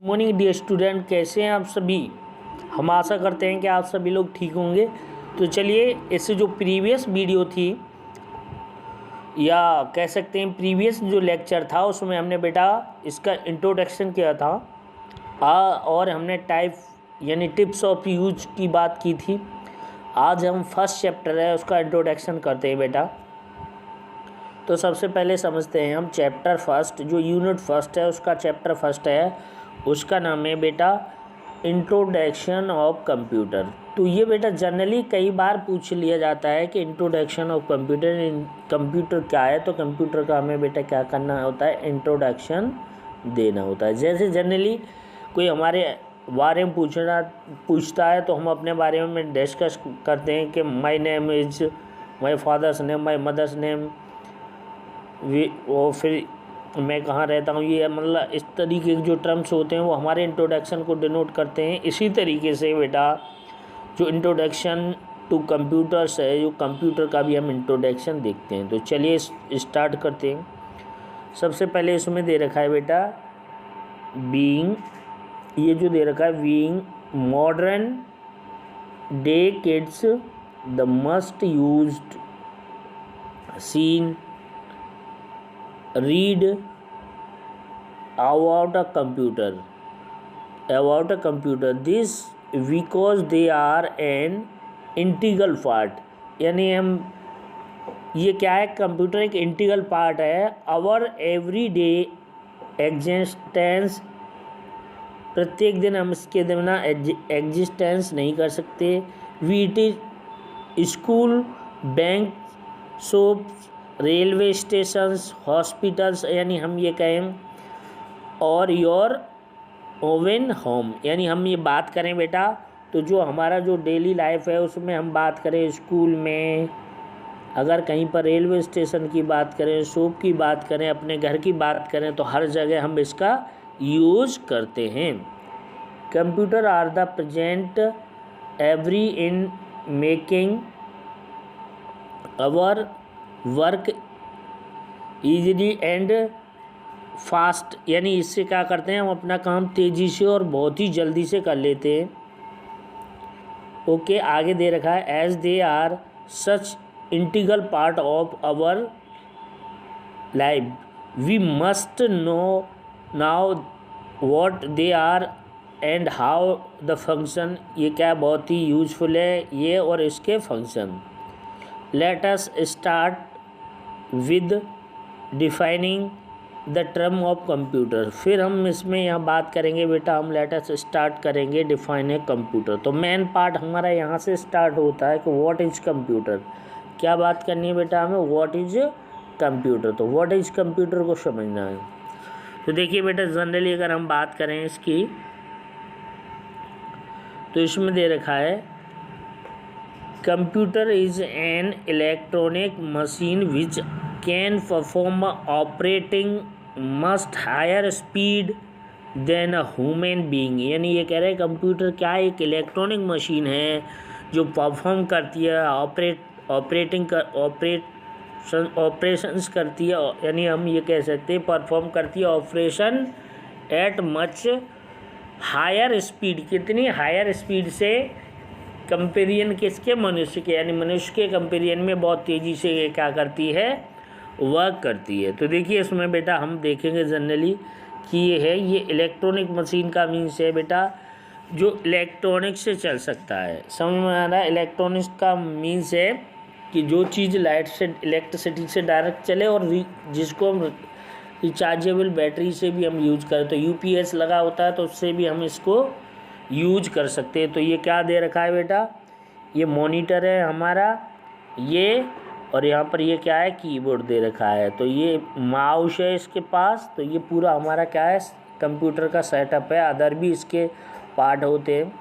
Morning dear student, कैसे हैं आप सभी। हम आशा करते हैं कि आप सभी लोग ठीक होंगे। तो चलिए, इससे जो प्रीवियस वीडियो थी या कह सकते हैं प्रीवियस जो लेक्चर था उसमें हमने बेटा इसका इंट्रोडक्शन किया था और हमने टाइप यानी टिप्स ऑफ यूज की बात की थी। आज हम फर्स्ट चैप्टर है उसका इंट्रोडक्शन करते हैं बेटा। तो सबसे पहले समझते हैं हम चैप्टर फर्स्ट, जो यूनिट फर्स्ट है उसका चैप्टर फर्स्ट है, उसका नाम है बेटा इंट्रोडक्शन ऑफ कंप्यूटर। तो ये बेटा जनरली कई बार पूछ लिया जाता है कि इंट्रोडक्शन ऑफ कंप्यूटर क्या है। तो कंप्यूटर का हमें बेटा क्या करना होता है, इंट्रोडक्शन देना होता है। जैसे जनरली कोई हमारे बारे में पूछता है तो हम अपने बारे में डिस्कस करते हैं कि my name is, my father's name, my mother's name, और फिर मैं कहाँ रहता हूँ। ये मतलब इस तरीके के जो टर्म्स होते हैं वो हमारे इंट्रोडक्शन को डिनोट करते हैं। इसी तरीके से बेटा जो इंट्रोडक्शन टू कंप्यूटर्स है, जो कंप्यूटर का भी हम इंट्रोडक्शन देखते हैं। तो चलिए स्टार्ट करते हैं। सबसे पहले इसमें दे रखा है बेटा बीइंग, ये जो दे रखा है being modern day kids the must used seen read about a computer this because they are an integral part। यानी हम ये क्या है, कंप्यूटर एक इंटीग्रल पार्ट है आवर एवरीडे एग्जिस्टेंस। प्रत्येक दिन हम इसके बिना एग्जिस्टेंस नहीं कर सकते। We it is school, bank, shops, railway stations, hospitals, यानी हम ये कहें, और योर ओवन होम। यानी हम ये बात करें बेटा तो जो हमारा जो डेली लाइफ है उसमें हम बात करें स्कूल में, अगर कहीं पर रेलवे स्टेशन की बात करें, शॉप की बात करें, अपने घर की बात करें, तो हर जगह हम इसका यूज़ करते हैं। Computer are the present every in making our work easily and fast. यानी इससे क्या करते हैं, हम अपना काम तेज़ी से और बहुत ही जल्दी से कर लेते हैं। ओके, आगे दे रखा है as they are such integral part of our life we must know now what they are and how the function. ये क्या बहुत ही यूजफुल है ये और इसके function. Let us start with defining the term of computer. फिर हम इसमें यहाँ बात करेंगे बेटा, हम लेट अस स्टार्ट करेंगे डिफाइन ए कंप्यूटर। तो मेन पार्ट हमारा यहाँ से स्टार्ट होता है कि व्हाट इज़ कंप्यूटर। क्या बात करनी है बेटा हमें, व्हाट इज़ कंप्यूटर। तो व्हाट इज़ कंप्यूटर को समझना है। तो देखिए बेटा जनरली अगर हम बात करें इसकी तो इसमें दे रखा है computer is an electronic machine which can perform operating must higher speed than a human being. यानी ये कह रहे हैं कंप्यूटर क्या है, एक इलेक्ट्रॉनिक मशीन है जो परफॉर्म करती है, ऑपरेशंस करती है। यानी हम ये कह सकते हैं परफॉर्म करती है operation at much higher speed. कितनी हायर स्पीड से, कंपेरियन किसके, मनुष्य के। यानी मनुष्य के कंपेरियन में बहुत तेज़ी से ये क्या करती है, वर्क करती है। तो देखिए इसमें बेटा हम देखेंगे जनरली कि ये है, ये इलेक्ट्रॉनिक मशीन का मीन्स है बेटा जो इलेक्ट्रॉनिक से चल सकता है। समझ में आ रहा है। इलेक्ट्रॉनिक्स का मीन्स है कि जो चीज़ लाइट से, इलेक्ट्रिसिटी से डायरेक्ट चले और जिसको हम रिचार्जेबल बैटरी से भी हम यूज करें। तो यूपीएस लगा होता है तो उससे भी हम इसको यूज कर सकते हैं। तो ये क्या दे रखा है बेटा, ये मॉनिटर है हमारा ये, और यहाँ पर ये क्या है, कीबोर्ड दे रखा है। तो ये माउस है इसके पास। तो ये पूरा हमारा क्या है, कंप्यूटर का सेटअप है। अदर भी इसके पार्ट होते हैं।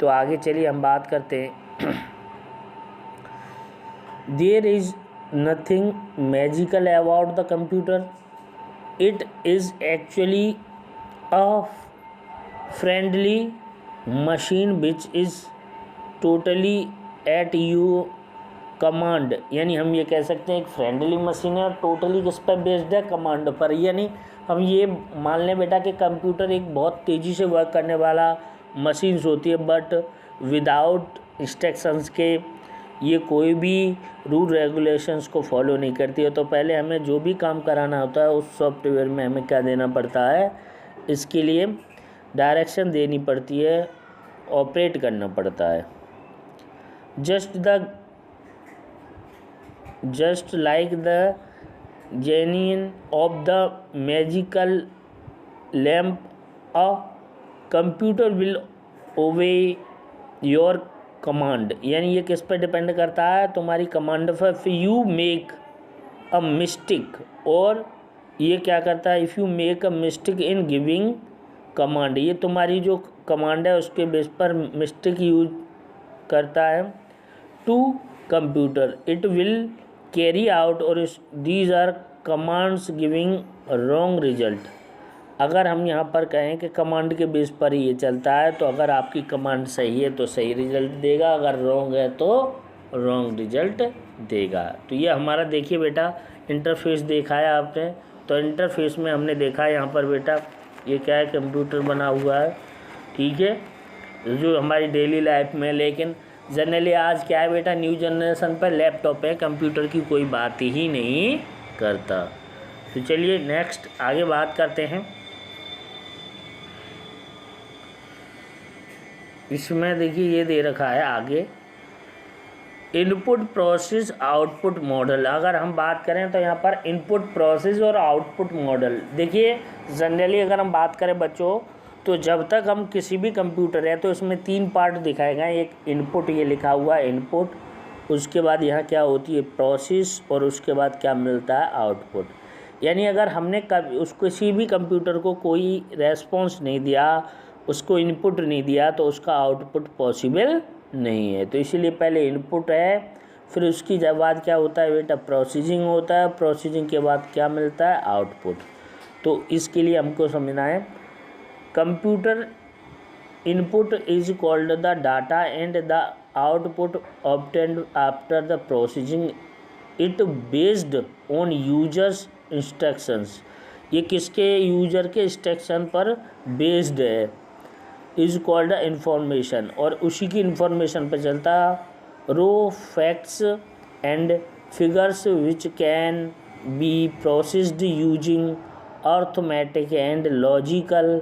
तो आगे चलिए हम बात करते हैं। There is nothing magical about the computer, it is actually a friendly machine which is totally at you command. यानी हम ये कह सकते हैं एक फ्रेंडली मशीन है और टोटली किस पर बेस्ड है, कमांड पर। यानी हम ये मान लें बेटा कि कंप्यूटर एक बहुत तेज़ी से वर्क करने वाला मशीन्स होती है, बट विदाउट इंस्ट्रक्शंस के ये कोई भी रूल रेगुलेशंस को फॉलो नहीं करती है। तो पहले हमें जो भी काम कराना होता है उस सॉफ्टवेयर में हमें क्या देना पड़ता है, इसके लिए डायरेक्शन देनी पड़ती है, ऑपरेट करना पड़ता है। Just like the genuine of the magical lamp, a computer will ओबे योर कमांड। यानी ये किस पर डिपेंड करता है, तुम्हारी कमांड पर। If you make a mistake, और ये क्या करता है, if you make a mistake in giving command, ये तुम्हारी जो कमांड है उसके बेस पर मिस्टेक यूज करता है। To computer it will carry out, और these are commands giving wrong result. अगर हम यहाँ पर कहें कि कमांड के बेस पर ही ये चलता है, तो अगर आपकी कमांड सही है तो सही रिजल्ट देगा, अगर रॉन्ग है तो रॉन्ग रिजल्ट देगा। तो ये हमारा देखिए बेटा इंटरफेस देखा है आपने। तो इंटरफेस में हमने देखा है यहाँ पर बेटा ये क्या है, कंप्यूटर बना हुआ है, ठीक है, जो हमारी डेली लाइफ में। लेकिन जनरली आज क्या है बेटा, न्यू जनरेशन पर लैपटॉप है, कंप्यूटर की कोई बात ही नहीं करता। तो चलिए नेक्स्ट आगे बात करते हैं। इसमें देखिए ये दे रखा है आगे, इनपुट प्रोसेस आउटपुट मॉडल। अगर हम बात करें तो यहाँ पर इनपुट प्रोसेस और आउटपुट मॉडल। देखिए जनरली अगर हम बात करें बच्चों, तो जब तक हम किसी भी कंप्यूटर है तो इसमें 3 पार्ट दिखाए गए। एक इनपुट, ये लिखा हुआ है इनपुट, उसके बाद यहाँ क्या होती है प्रोसेस, और उसके बाद क्या मिलता है आउटपुट। यानी अगर हमने किसी भी कंप्यूटर को कोई रेस्पॉन्स नहीं दिया, उसको इनपुट नहीं दिया, तो उसका आउटपुट पॉसिबल नहीं है। तो इसीलिए पहले इनपुट है, फिर उसकी बाद क्या होता है बेटा प्रोसेसिंग होता है, प्रोसेसिंग के बाद क्या मिलता है आउटपुट। तो इसके लिए हमको समझना है computer input is called the data and the output obtained after the processing it based on users instructions. ये किसके, यूजर के इंस्ट्रक्शन पर बेस्ड है। इज कॉल्ड इंफॉर्मेशन, और उसी की इंफॉर्मेशन पर चलता। Raw facts and figures which can be processed using arithmetic and logical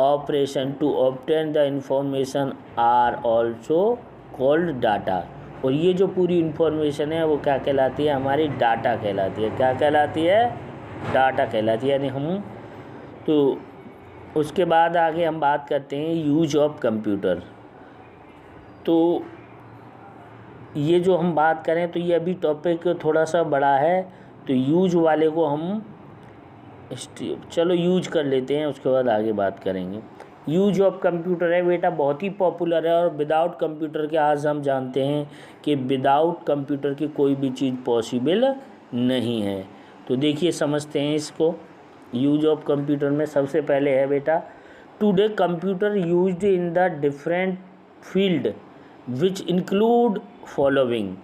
operation to obtain the information are also called data. और ये जो पूरी इंफॉर्मेशन है वो क्या कहलाती है, हमारी डाटा कहलाती है। क्या कहलाती है, डाटा कहलाती है। यानी हम तो उसके बाद आगे हम बात करते हैं यूज ऑफ कंप्यूटर। तो ये जो हम बात करें तो ये अभी टॉपिक थोड़ा सा बड़ा है, तो यूज वाले को हम चलो यूज कर लेते हैं, उसके बाद आगे बात करेंगे। यूज ऑफ कंप्यूटर है बेटा बहुत ही पॉपुलर है, और विदाउट कंप्यूटर के आज हम जानते हैं कि विदाउट कंप्यूटर की कोई भी चीज़ पॉसिबल नहीं है। तो देखिए समझते हैं इसको। यूज ऑफ कंप्यूटर में सबसे पहले है बेटा today computer used in the different field which include following.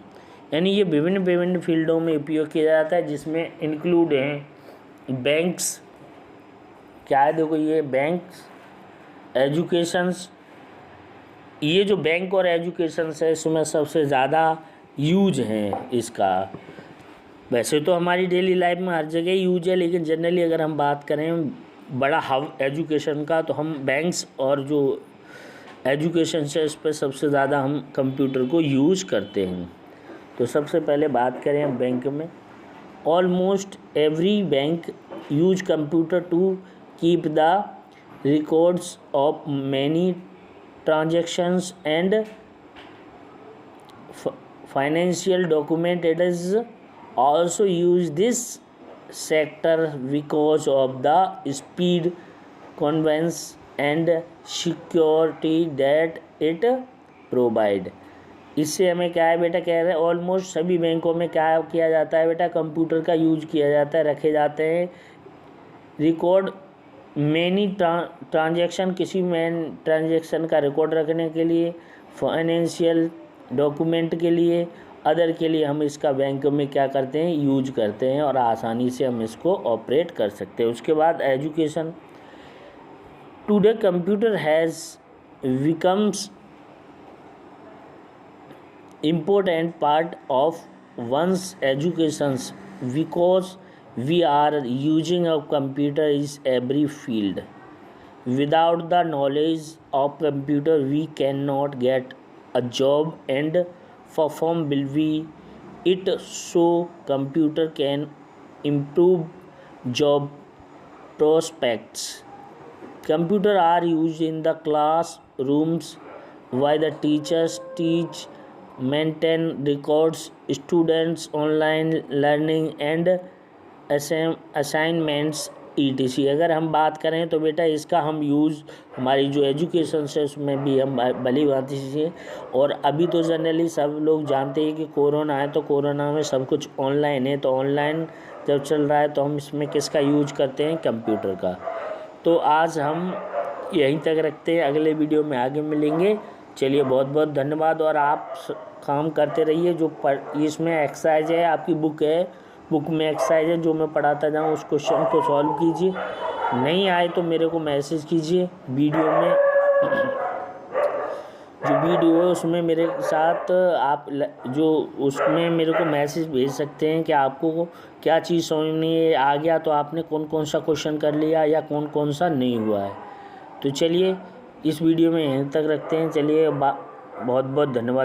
यानी ये विभिन्न फील्डों में उपयोग किया जाता है, जिसमें इंक्लूड हैं बैंक्स, क्या है देखो ये बैंक्स, एजुकेशंस। ये जो बैंक और एजुकेशंस है इसमें सबसे ज़्यादा यूज है इसका। वैसे तो हमारी डेली लाइफ में हर जगह यूज है, लेकिन जनरली अगर हम बात करें बड़ा हब एजुकेशन का, तो हम बैंक्स और जो एजुकेशन है इस पर सबसे ज़्यादा हम कंप्यूटर को यूज़ करते हैं। तो सबसे पहले बात करें बैंक में, almost every bank use computer to keep the records of many transactions and financial document. It is also use this sector because of the speed, convenience and security that it provide। इससे हमें क्या है बेटा कह रहे हैं, almost सभी बैंकों में क्या किया जाता है बेटा कंप्यूटर का यूज किया जाता है, रखे जाते हैं रिकॉर्ड मैनी ट्रांजैक्शन, किसी मैन ट्रांजैक्शन का रिकॉर्ड रखने के लिए, फाइनेंशियल डॉक्यूमेंट के लिए, अदर के लिए हम इसका बैंक में क्या करते हैं, यूज करते हैं और आसानी से हम इसको ऑपरेट कर सकते हैं। उसके बाद education. Today computer has becomes important part of one's education because we are using a computer in every field. Without the knowledge of computer we cannot get a job and perform will be it, so computer can improve job prospects. Computer are used in the classrooms while the teachers teach, maintain records, students online learning and assignments etc. अगर हम बात करें तो बेटा इसका हम use हमारी जो एजुकेशन है उसमें भी हम भली भांति से, और अभी तो जनरली सब लोग जानते हैं कि कोरोना है तो कोरोना में सब कुछ ऑनलाइन है, तो ऑनलाइन जब चल रहा है तो हम इसमें किसका यूज करते हैं, कंप्यूटर का। तो आज हम यहीं तक रखते हैं, अगले वीडियो में आगे मिलेंगे। चलिए बहुत बहुत धन्यवाद, और आप काम करते रहिए। जो इसमें एक्सरसाइज है, आपकी बुक है, बुक में एक्सरसाइज है जो मैं पढ़ाता जाऊँ उस क्वेश्चन को सॉल्व कीजिए। नहीं आए तो मेरे को मैसेज कीजिए। वीडियो में जो वीडियो है उसमें मेरे साथ आप जो उसमें मेरे को मैसेज भेज सकते हैं कि आपको क्या चीज़ समझ में आ गया, तो आपने कौन कौन सा क्वेश्चन कर लिया या कौन कौन सा नहीं हुआ है। तो चलिए इस वीडियो में यहीं तक रखते हैं। चलिए बहुत बहुत धन्यवाद।